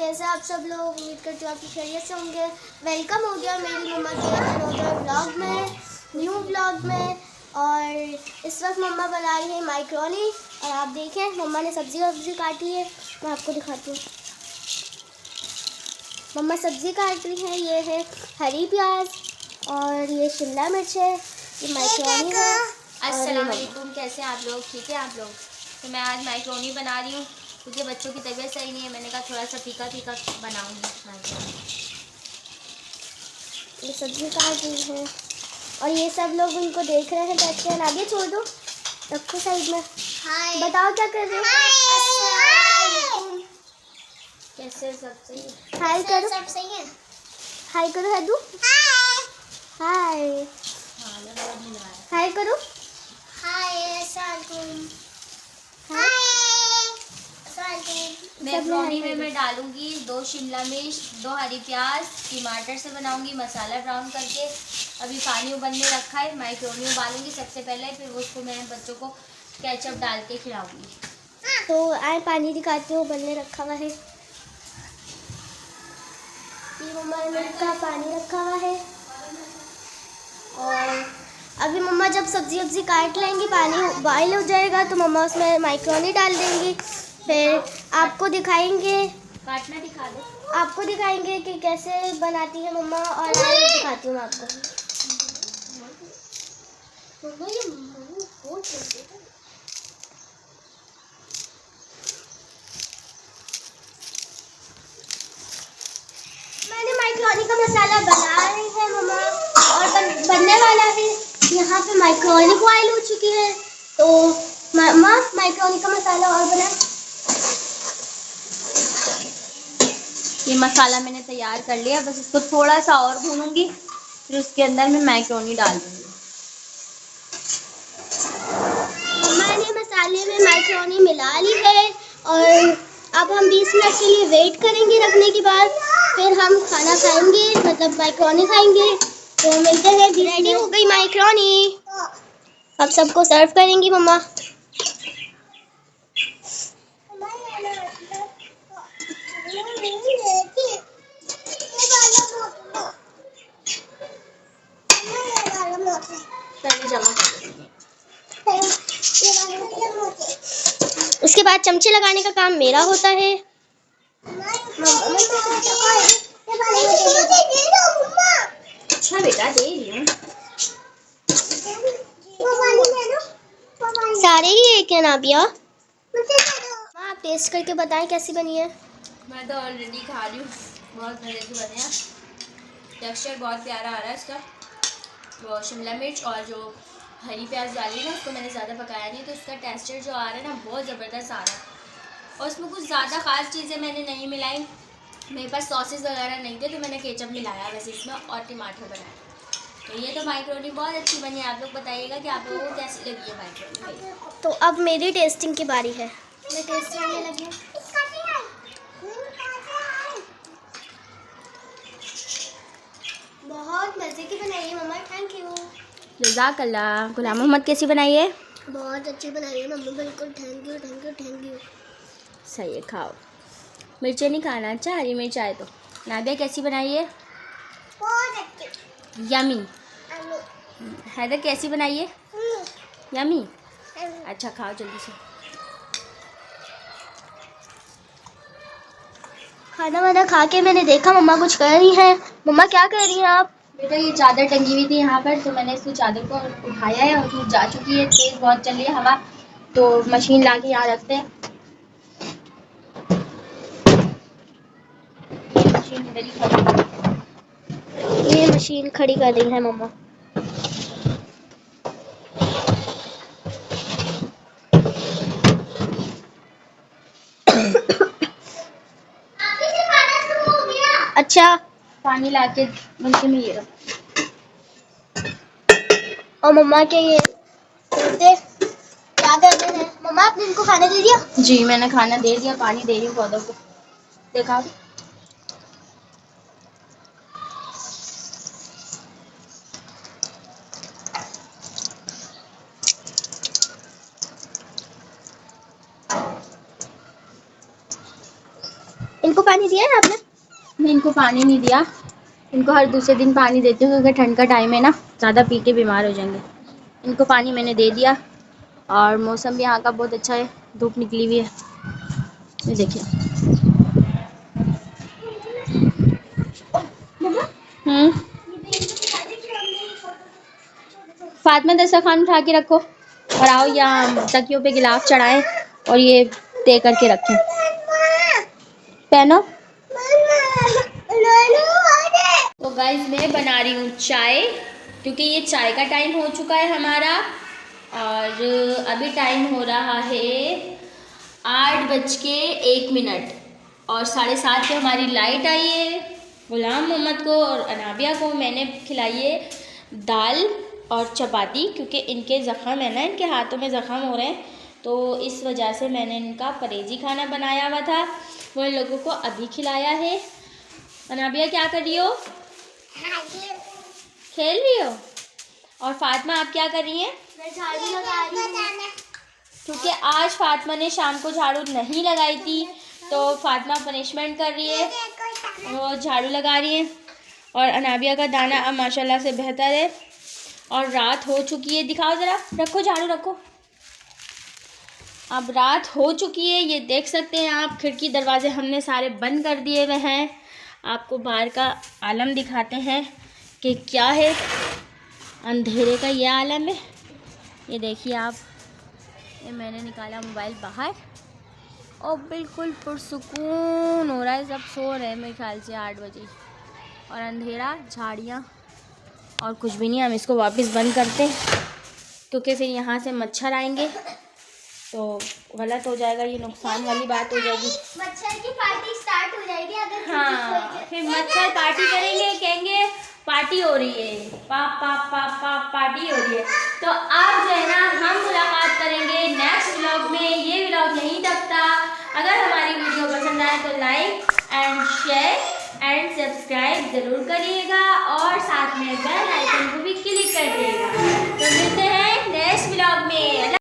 कैसे आप सब लोग, उम्मीद करती हूँ आपकी खैरियत से होंगे। वेलकम हो गया मेरी मम्मा के अनदर व्लॉग में, न्यू व्लॉग में। और इस वक्त मम्मा बना रही है माइक्रोनी। और आप देखें मम्मा ने सब्ज़ी काटी है, मैं आपको दिखाती हूँ। मम्मा सब्ज़ी काट रही है, ये है हरी प्याज और ये शिमला मिर्च है, ये माइक्रोनी है। अस्सलाम वालेकुम, कैसे आप लोग? ठीक है आप लोग? तो मैं आज माइक्रोनी बना रही हूँ क्योंकि बच्चों की तबीयत सही नहीं है। मैंने कहा थोड़ा सा फीका फीका बनाऊँगी माइक्रोनी। ये सब्ज़ी काट रही है और ये सब लोग उनको देख रहे हैं बैठ के। आगे छोड़ दो, रखो साइड में। बताओ क्या कर रहे हो? कैसे सब सही है? हाय करो, सब सही है। हाय करो हदू, हाय हाय करो, मैक्रोनी में मैं डालूंगी 2 शिमला मिर्च, 2 हरी प्याज, टमाटर से बनाऊंगी मसाला ब्राउन करके। अभी पानी उबलने रखा है, माइक्रोनी उबालूंगी सबसे पहले, फिर उसको मैं बच्चों को केचप डाल के खिलाऊंगी। तो आए पानी दिखाती हूँ, उबलने रखा हुआ है। ये मम्मा ने का पानी रखा हुआ है और अभी मम्मा जब सब्जी काट लेंगी, पानी बॉयल हो जाएगा तो मम्मा उसमें माइक्रोनी डाल देंगी। फिर आपको दिखाएंगे, काटना दिखा दो। आपको दिखाएंगे कि कैसे बनाती है मम्मा, और आगे दिखाती हूँ आपको। मैंने माइक्रोनी का मसाला बना रही है मम्मा, और बनने वाला है। यहाँ पे माइक्रोनी बॉयल हो चुकी है, तो मम्मा माइक्रोनी का मसाला और बना। ये मसाला मैंने तैयार कर लिया, बस इसको थोड़ा सा और भूनूंगी, फिर उसके अंदर मैं माइक्रोनी डाल दूंगी। मैंने मसाले में माइक्रोनी मिला ली है और अब हम 20 मिनट के लिए वेट करेंगे रखने के बाद। फिर हम खाना खाएंगे, मतलब माइक्रोनी खाएंगे। तो मिलते हैं। रेडी हो गई माइक्रोनी, अब सबको सर्व करेंगी मम्मा। उसके बाद चमचे लगाने का काम मेरा होता है। अच्छा बेटा, दे रही हूँ। सारे ही एक है नाबिया। आप टेस्ट करके बताएं कैसी बनी है। मैं तो ऑलरेडी खा रही हूँ, बहुत मज़े की बने हैं। टेक्सचर बहुत प्यारा आ रहा है इसका। वो शिमला मिर्च और जो हरी प्याज डाली ना, उसको मैंने ज़्यादा पकाया नहीं, तो उसका टेक्सचर जो आ रहा है ना, बहुत ज़बरदस्त आ रहा है। और उसमें कुछ ज़्यादा ख़ास चीज़ें मैंने नहीं मिलाई। मेरे पास सॉसेस वगैरह नहीं थे, तो मैंने केचप मिलाया वैसे इसमें, और टमाटर बनाया। तो ये तो माइक्रोनी बहुत अच्छी बनी है। आप लोग बताइएगा कि आप लोगों को कैसी लगी है माइक्रोनी। तो अब मेरी टेस्टिंग की बारी है। मैं टेस्ट करने लगी हूँ। बहुत मज़े की बनाई है मम्मा, थैंक यू। जज़ाकल्लाह। गुलाम मोहम्मद कैसी बनाई है? बहुत अच्छी बनाई है मम्मा, बिल्कुल। Thank you thank you thank you. सही है, खाओ। मिर्चें नहीं खाना? अच्छा, हरी मिर्च आए तो। नादिया कैसी बनाई है? बहुत अच्छी। यमी। हैदर कैसी बनाई है? यमी। अच्छा, खाओ जल्दी से। खाना वाना खा के मैंने देखा मम्मा कुछ कर रही हैं। मम्मा क्या कर रही हैं आप? बेटा, ये चादर टंगी हुई थी यहाँ पर, तो मैंने इसको चादर को उठाया है और धूप जा चुकी है, तेज़ बहुत चल रही है हवा, तो मशीन ला के यहाँ रखते हैं। ये मशीन इधर ही खड़ी है। ये मशीन खड़ी कर रही है मम्मा। अच्छा, पानी ला के बनके में ये रख। और मम्मा के ये तोते क्या कर रहे हैं? मम्मा आपने इनको खाने दे दिया? जी, मैंने खाना दे दिया, पानी दे रही हूँ पौधों को। देखा? इनको पानी दिया है आपने? मैं इनको पानी नहीं दिया, इनको हर दूसरे दिन पानी देती हूँ क्योंकि ठंड का टाइम है ना, ज़्यादा पी के बीमार हो जाएंगे। इनको पानी मैंने दे दिया और मौसम भी यहाँ का बहुत अच्छा है, धूप निकली हुई है, ये देखिए। फातिमा दस्तरखान उठा के रखो और आओ यहाँ तकियों पे गिलाफ चढ़ाएं और ये दे करके रखें। पहनो। तो गाइस मैं बना रही हूँ चाय, क्योंकि ये चाय का टाइम हो चुका है हमारा और अभी टाइम हो रहा है 8:01 और 7:30 पे हमारी लाइट आई है। गुलाम मोहम्मद को और अनाबिया को मैंने खिलाई है दाल और चपाती, क्योंकि इनके ज़ख़म है ना, इनके हाथों में ज़ख़म हो रहे हैं, तो इस वजह से मैंने इनका परहेजी खाना बनाया हुआ था, वो इन लोगों को अभी खिलाया है। अनाबिया क्या कर रही हो? खेल रही हो? और फातिमा आप क्या कर रही हैं? मैं झाड़ू लगा रही हूँ, क्योंकि आज फातिमा ने शाम को झाड़ू नहीं लगाई थी, तो फातिमा पनिशमेंट कर रही है, वो झाड़ू लगा रही है। और अनाबिया का दाना अब माशाल्लाह से बेहतर है और रात हो चुकी है। दिखाओ ज़रा, रखो झाड़ू रखो। अब रात हो चुकी है, ये देख सकते हैं आप, खिड़की दरवाजे हमने सारे बंद कर दिए हुए हैं। आपको बाहर का आलम दिखाते हैं कि क्या है, अंधेरे का ये आलम है। ये देखिए आप, ये मैंने निकाला मोबाइल बाहर और बिल्कुल पुरसुकून हो रहा है, सब सो रहे हैं मेरे ख्याल से 8 बजे, और अंधेरा, झाड़ियाँ और कुछ भी नहीं। हम इसको वापस बंद करते हैं क्योंकि फिर यहाँ से मच्छर आएंगे तो गलत हो जाएगा, ये नुकसान वाली बात हो जाएगी। मच्छर की पार्टी स्टार्ट हो जाएगी अगर हाँ, फिर मच्छर पार्टी करेंगे, कहेंगे पार्टी हो रही है, पार्टी हो रही है। तो अब जो है ना, हम मुलाकात करेंगे नेक्स्ट व्लॉग में। ये व्लॉग यहीं तक था। अगर हमारी वीडियो पसंद आए तो like and share and subscribe ज़रूर करिएगा और साथ में बेल आइकन को भी क्लिक कर दिएगा।